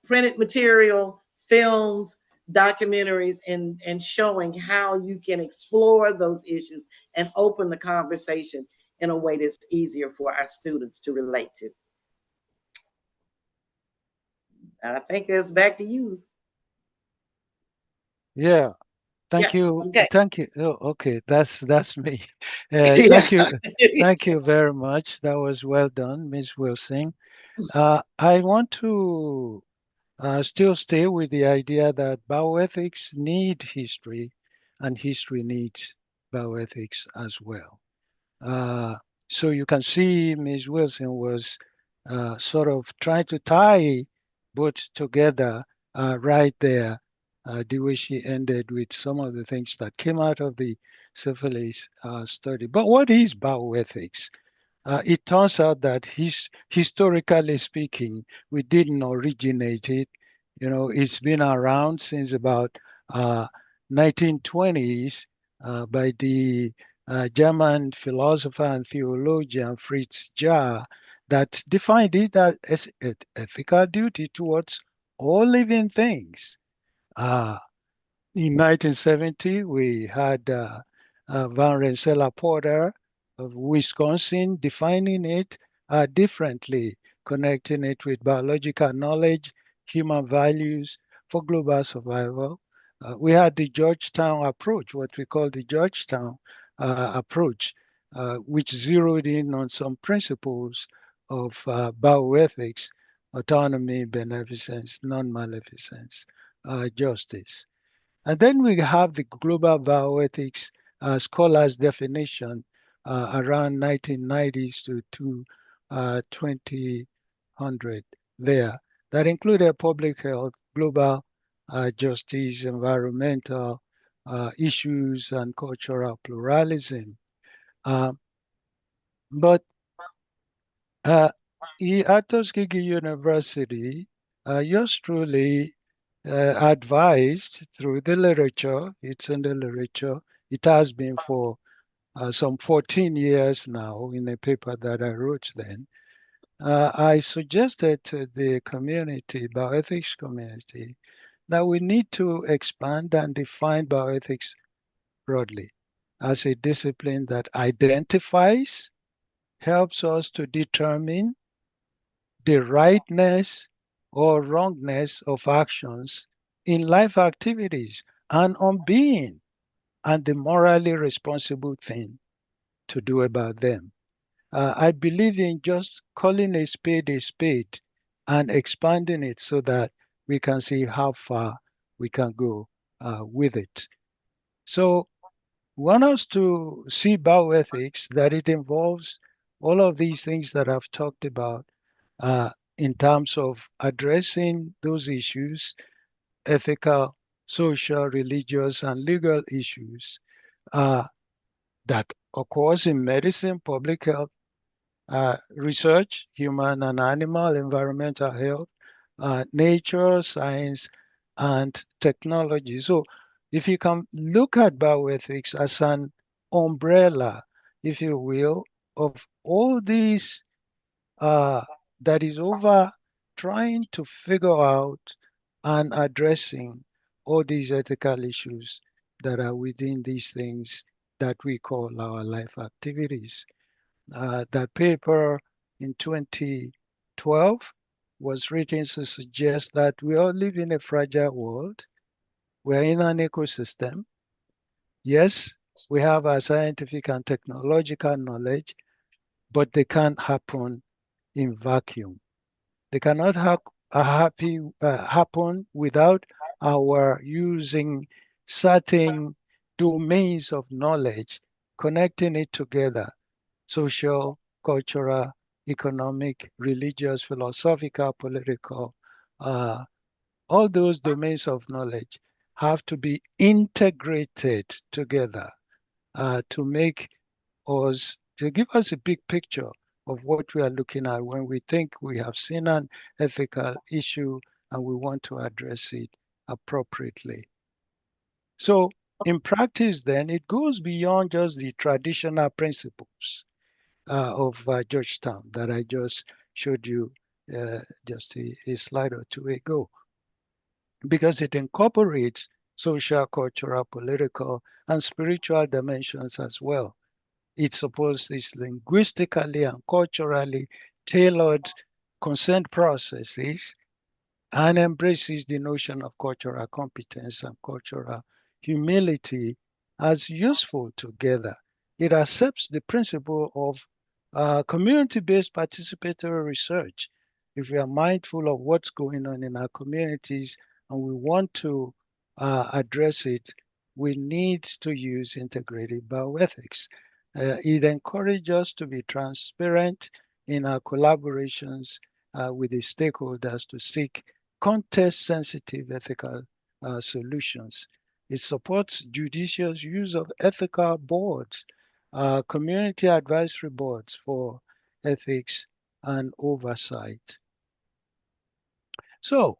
printed material, films, documentaries, and showing how you can explore those issues and open the conversation in a way that's easier for our students to relate to. I think it's back to you. Yeah. Thank you. Okay. Thank you. Oh, okay, that's me. Thank you. Thank you very much. That was well done, Ms. Wilson. I want to still stay with the idea that bioethics need history, and history needs bioethics as well. So you can see Ms. Wilson was sort of trying to tie both together right there, the way she ended with some of the things that came out of the syphilis study. But what is bioethics? It turns out that historically speaking, we didn't originate it. You know, it's been around since about 1920s by the German philosopher and theologian Fritz Jahr, that defined it as ethical duty towards all living things. In 1970, we had Van Rensselaer Porter of Wisconsin defining it differently, connecting it with biological knowledge, human values for global survival. We had the Georgetown approach, what we call the Georgetown approach, which zeroed in on some principles of bioethics, autonomy, beneficence, non-maleficence, justice. And then we have the global bioethics scholars definition around 1990s to 2000 there, that included public health, global justice, environmental issues, and cultural pluralism. But at Tuskegee University, yours truly advised through the literature, it's in the literature, it has been for some 14 years now in a paper that I wrote then. I suggested to the community, bioethics community, that we need to expand and define bioethics broadly as a discipline that identifies, helps us to determine the rightness or wrongness of actions in life activities and on being, and the morally responsible thing to do about them. I believe in just calling a spade and expanding it so that we can see how far we can go with it. So we want us to see bioethics, that it involves all of these things that I've talked about in terms of addressing those issues, ethical, social, religious, and legal issues that occurs in medicine, public health, research, human and animal, environmental health, nature, science, and technology. So if you can look at bioethics as an umbrella, if you will, of all these that is over trying to figure out and addressing all these ethical issues that are within these things that we call our life activities. That paper in 2012 was written to suggest that we all live in a fragile world. We're in an ecosystem. Yes, we have our scientific and technological knowledge, but they can't happen in vacuum. They cannot happen without our using certain domains of knowledge, connecting it together, social, cultural, economic, religious, philosophical, political, all those domains of knowledge have to be integrated together to give us a big picture of what we are looking at when we think we have seen an ethical issue and we want to address it appropriately. So in practice then, it goes beyond just the traditional principles of Georgetown that I just showed you just a slide or two ago, because it incorporates social, cultural, political, and spiritual dimensions as well. It supports these linguistically and culturally tailored consent processes and embraces the notion of cultural competence and cultural humility as useful together. It accepts the principle of community-based participatory research. If we are mindful of what's going on in our communities and we want to address it, we need to use integrated bioethics. It encourages us to be transparent in our collaborations with the stakeholders to seek context-sensitive ethical solutions. It supports judicious use of ethical boards, community advisory boards for ethics and oversight. So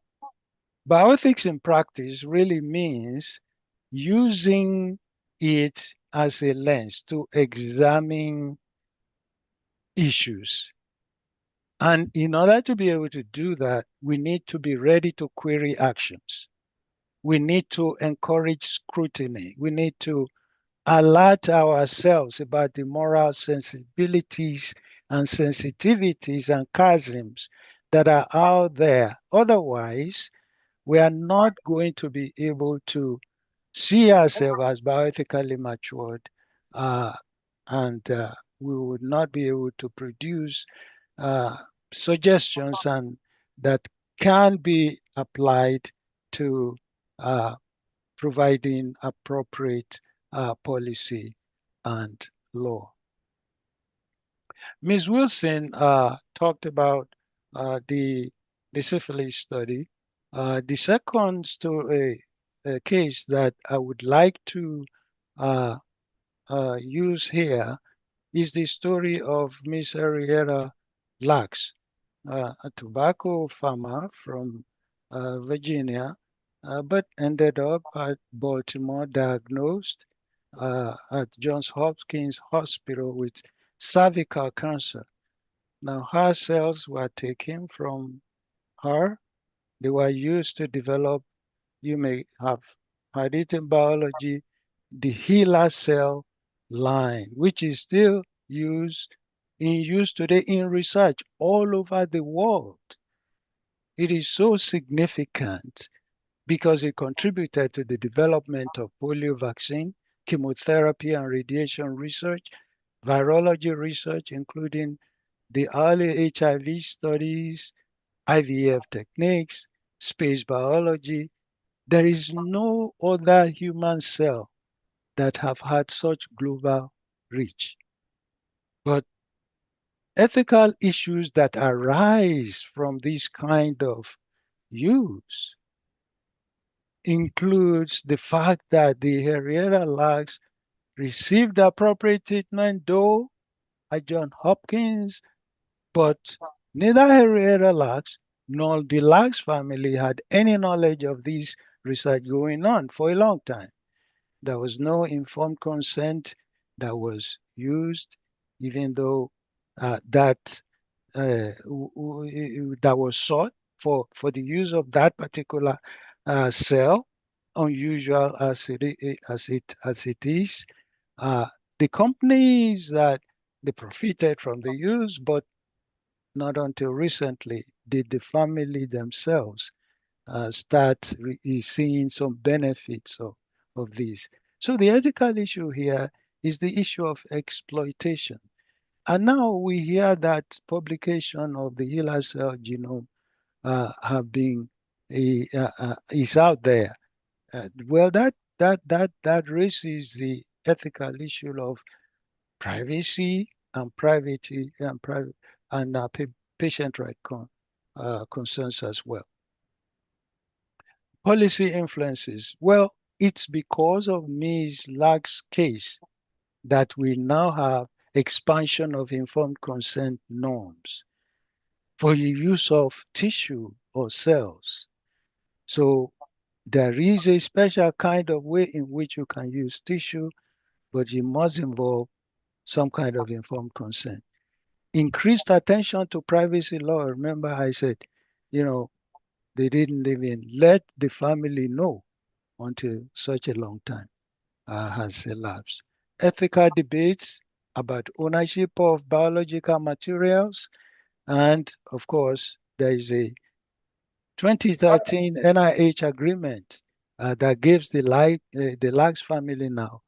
Bioethics in practice really means using it as a lens to examine issues. And in order to be able to do that, we need to be ready to query actions. We need to encourage scrutiny. We need to alert ourselves about the moral sensibilities and sensitivities and chasms that are out there. Otherwise, we are not going to be able to see ourselves as bioethically matured, and we would not be able to produce uh, suggestions and that can be applied to providing appropriate policy and law. Ms. Wilson talked about the syphilis study. The second a case that I would like to use here is the story of Miss Henrietta Lacks, a tobacco farmer from Virginia, but ended up at Baltimore diagnosed at Johns Hopkins Hospital with cervical cancer. Now, her cells were taken from her. They were used to develop, you may have had it in biology, the HeLa cell line, which is still in use today in research all over the world. It is so significant because it contributed to the development of polio vaccine, chemotherapy and radiation research, virology research, including the early HIV studies, IVF techniques, space biology. There is no other human cell that have had such global reach. But ethical issues that arise from this kind of use includes the fact that the Henrietta Lacks received appropriate treatment, though at Johns Hopkins, but neither Henrietta Lacks nor the Lacks family had any knowledge of this research going on for a long time. There was no informed consent that was used, even though that was sought for the use of that particular cell, unusual as it is. The companies that they profited from the use, but not until recently did the family themselves start seeing some benefits of this. So the ethical issue here is the issue of exploitation. And now we hear that publication of the HeLa cell genome have been is out there. Well, that raises the ethical issue of privacy and privacy and private and patient right concerns as well. Policy influences. Well, it's because of Ms. Lack's case that we now have expansion of informed consent norms for the use of tissue or cells. So there is a special kind of way in which you can use tissue, but it must involve some kind of informed consent. Increased attention to privacy law. Remember I said, they didn't even let the family know until such a long time has elapsed. Ethical debates about ownership of biological materials. And of course, there is a 2013 NIH agreement that gives the Lacks family now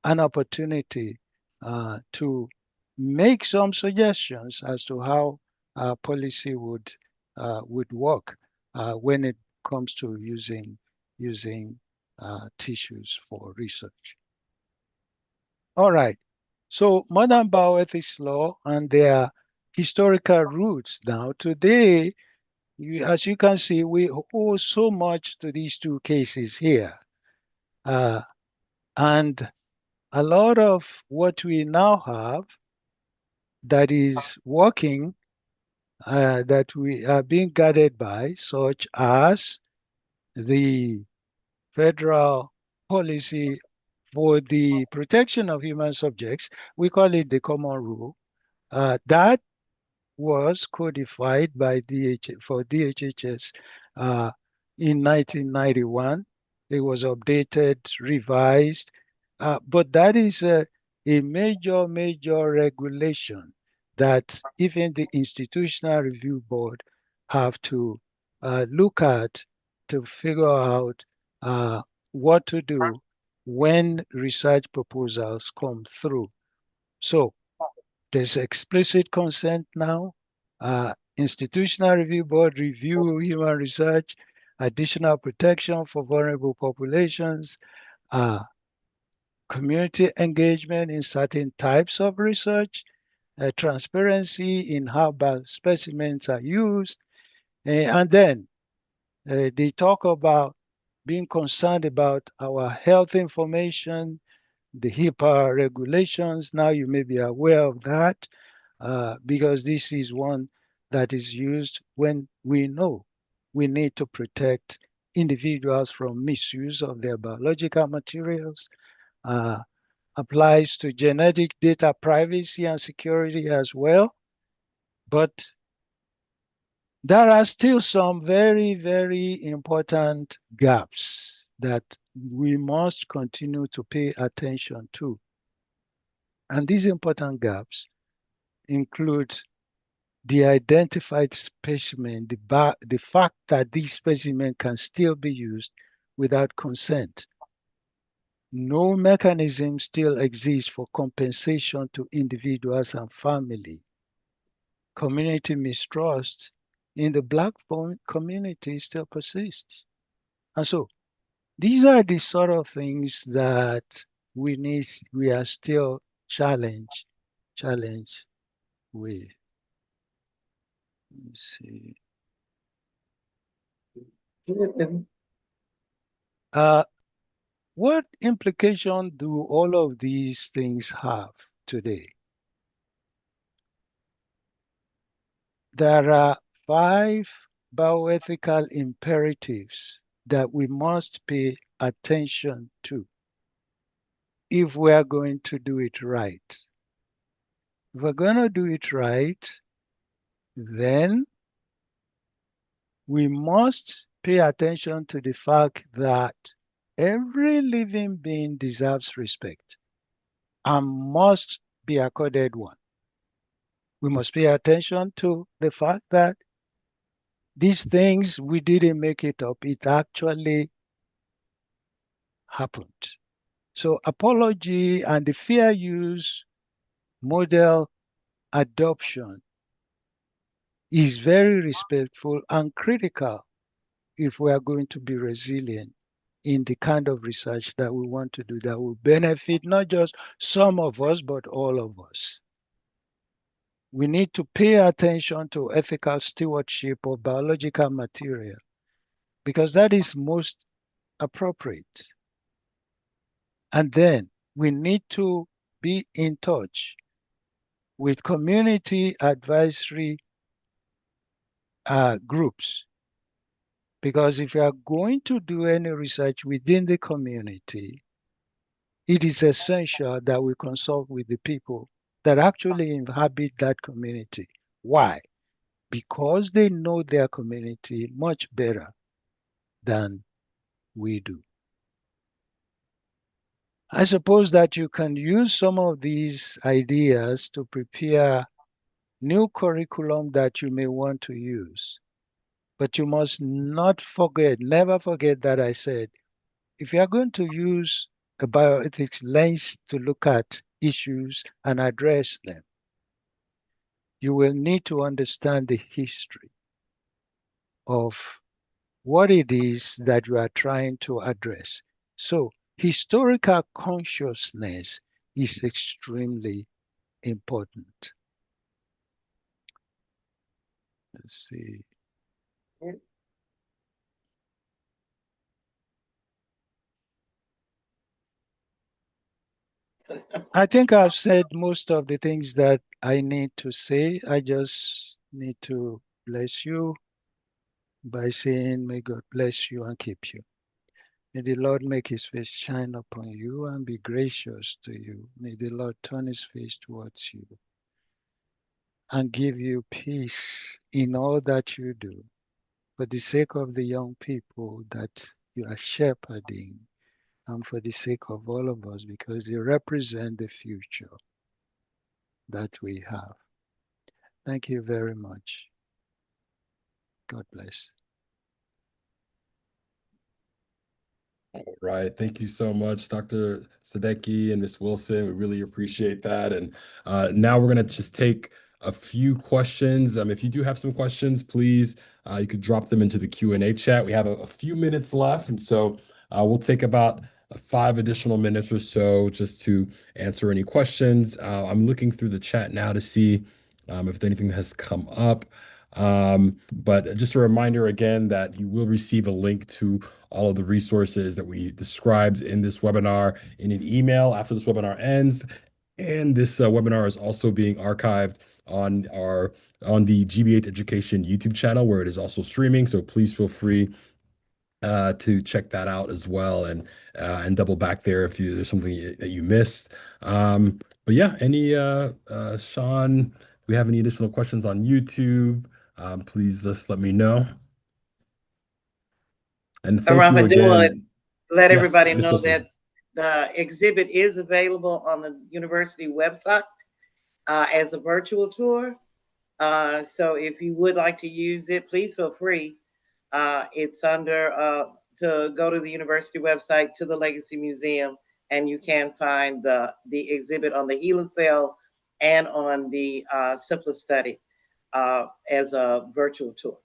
an opportunity to make some suggestions as to how policy would work when it comes to using tissues for research. All right. So modern bioethics law and their historical roots. Now today, as you can see, we owe so much to these two cases here. And a lot of what we now have that is working, that we are being guided by, such as the federal policy for the protection of human subjects. We call it the common rule. That was codified by DHHS in 1991. It was updated, revised, but that is a major regulation that even the Institutional Review Board have to look at to figure out what to do when research proposals come through. So there's explicit consent now. Institutional Review Board review human research, additional protection for vulnerable populations, community engagement in certain types of research, transparency in how specimens are used, and then they talk about being concerned about our health information, the HIPAA regulations. Now you may be aware of that because this is one that is used when we know we need to protect individuals from misuse of their biological materials. Applies to genetic data privacy and security as well. But there are still some very important gaps that we must continue to pay attention to. And these important gaps include the identified specimen, the fact that these specimens can still be used without consent. No mechanism still exists for compensation to individuals and family. Community mistrust in the Black community still persists. And so these are the sort of things that we are still challenged with. Let me see. What implication do all of these things have today? There are 5 bioethical imperatives that we must pay attention to if we are going to do it right. If we're going to do it right, then we must pay attention to the fact that every living being deserves respect and must be accorded one. We must pay attention to the fact that these things, we didn't make it up. It actually happened. So apology and the fair use model adoption is very respectful and critical if we are going to be resilient in the kind of research that we want to do that will benefit not just some of us, but all of us. We need to pay attention to ethical stewardship of biological material because that is most appropriate. And then we need to be in touch with community advisory groups. Because if you are going to do any research within the community, it is essential that we consult with the people that actually inhabit that community. Why? Because they know their community much better than we do. I suppose that you can use some of these ideas to prepare new curriculum that you may want to use. But you must not forget, never forget that I said, if you are going to use a bioethics lens to look at issues and address them, you will need to understand the history of what it is that you are trying to address. So historical consciousness is extremely important. Let's see. I think I've said most of the things that I need to say. I just need to bless you by saying, may God bless you and keep you. May the Lord make his face shine upon you and be gracious to you. May the Lord turn his face towards you and give you peace in all that you do, for the sake of the young people that you are shepherding, and for the sake of all of us, because they represent the future that we have. Thank you very much. God bless. All right. Thank you so much, Dr. Sadecki and Ms. Wilson. We really appreciate that. And now we're going to just take a few questions. If you do have some questions, please, you could drop them into the Q&A chat. We have a few minutes left, and so we'll take about 5 additional minutes or so just to answer any questions. I'm looking through the chat now to see if anything has come up. But just a reminder again that you will receive a link to all of the resources that we described in this webinar in an email after this webinar ends. And this webinar is also being archived on the GBH Education YouTube channel, where it is also streaming. So please feel free to check that out as well, and double back there if there's something that you missed. But yeah, Sean, do we have any additional questions on YouTube? Please just let me know. And thank Ralph, you I do want again. to let Yes, everybody Ms. know Wilson. that the exhibit is available on the university website as a virtual tour. So if you would like to use it, please feel free. It's under to go to the university website, to the Legacy Museum, and you can find the exhibit on the HeLa cell and on the Syphilis study as a virtual tour.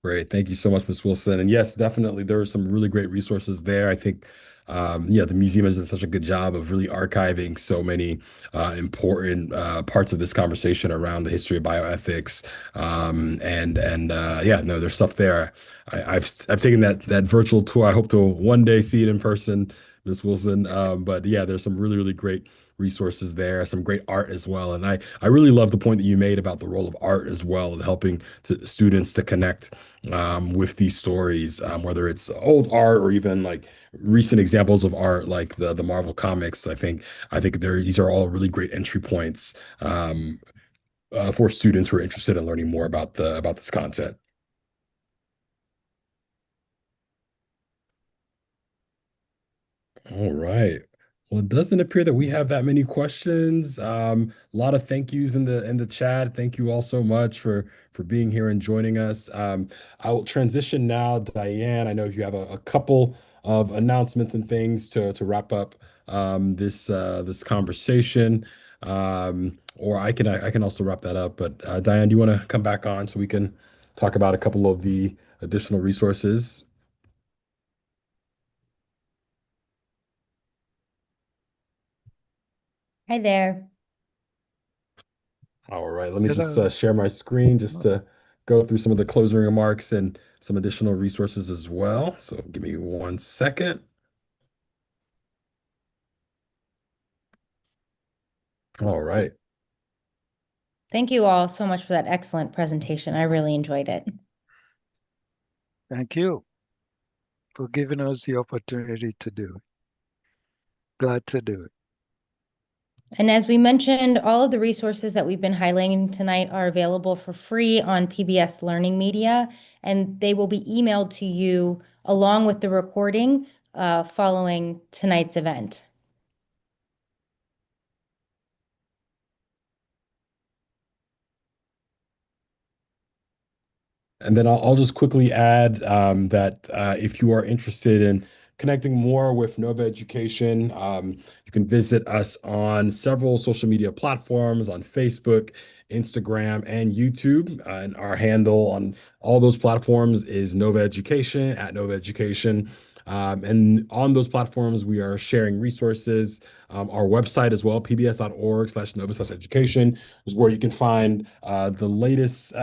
Great. Thank you so much, Ms. Wilson. And yes, definitely, there are some really great resources there. I think, yeah, the museum has done such a good job of really archiving so many important parts of this conversation around the history of bioethics. Yeah, no, there's stuff there. I've taken that virtual tour. I hope to one day see it in person, Ms. Wilson. But yeah, there's some really, really great resources there, some great art as well. And I really love the point that you made about the role of art as well, and helping students to connect with these stories, whether it's old art or even like recent examples of art like the Marvel comics. I think these are all really great entry points for students who are interested in learning more about this content. All right. Well, it doesn't appear that we have that many questions. A lot of thank yous in the chat. Thank you all so much for being here and joining us. I will transition now, Diane. I know you have a couple of announcements and things to wrap up this conversation. Or I can also wrap that up. But Diane, do you want to come back on so we can talk about a couple of the additional resources? Hi there. All right, let me just Hello. share my screen just to go through some of the closing remarks and some additional resources as well. So give me 1 second. All right. Thank you all so much for that excellent presentation. I really enjoyed it. Thank you for giving us the opportunity to do it. Glad to do it. And as we mentioned, all of the resources that we've been highlighting tonight are available for free on PBS LearningMedia, and they will be emailed to you along with the recording following tonight's event. And then I'll just quickly add that if you are interested in connecting more with NOVA Education, you can visit us on several social media platforms on Facebook, Instagram, and YouTube. And our handle on all those platforms is NOVA Education, at NOVA Education. And on those platforms, we are sharing resources. Our website as well, pbs.org/nova/education, is where you can find the latest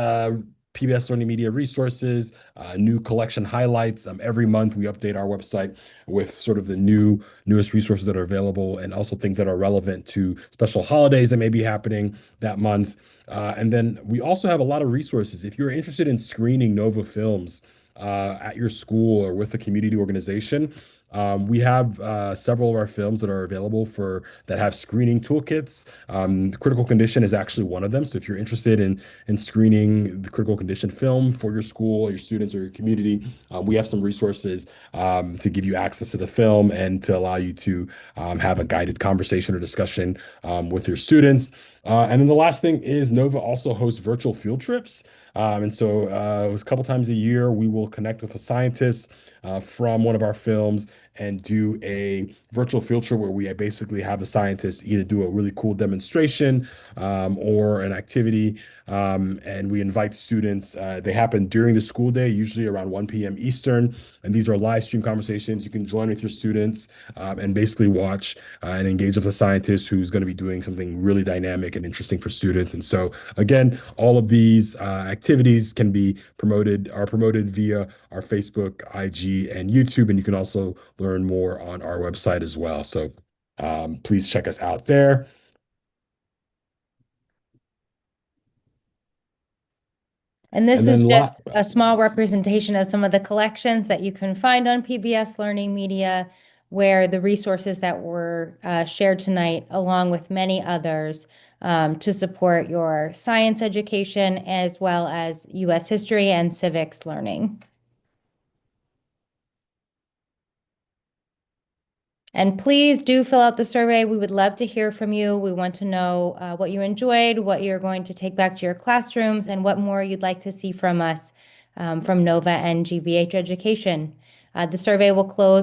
PBS Learning Media resources, new collection highlights. Every month we update our website with sort of the newest resources that are available, and also things that are relevant to special holidays that may be happening that month. And then we also have a lot of resources. If you're interested in screening NOVA films at your school or with a community organization, we have several of our films that are available that have screening toolkits. Critical Condition is actually one of them. So if you're interested in screening the critical condition film for your school, your students, or your community, we have some resources to give you access to the film and to allow you to have a guided conversation or discussion with your students. And then the last thing is NOVA also hosts virtual field trips. And so it was a couple times a year, we will connect with a scientist from one of our films and do a virtual field trip where we basically have a scientist either do a really cool demonstration or an activity. And we invite students. They happen during the school day, usually around 1 p.m. Eastern. And these are live stream conversations. You can join with your students and basically watch and engage with a scientist who's going to be doing something really dynamic and interesting for students. And so, again, all of these activities are promoted via our Facebook, IG, and YouTube. And you can also learn more on our website as well. So please check us out there. And this And is then just a small representation of some of the collections that you can find on PBS Learning Media, where the resources that were shared tonight, along with many others, to support your science education as well as U.S. history and civics learning. And please do fill out the survey. We would love to hear from you. We want to know what you enjoyed, what you're going to take back to your classrooms, and what more you'd like to see from us from NOVA and GBH Education. The survey will close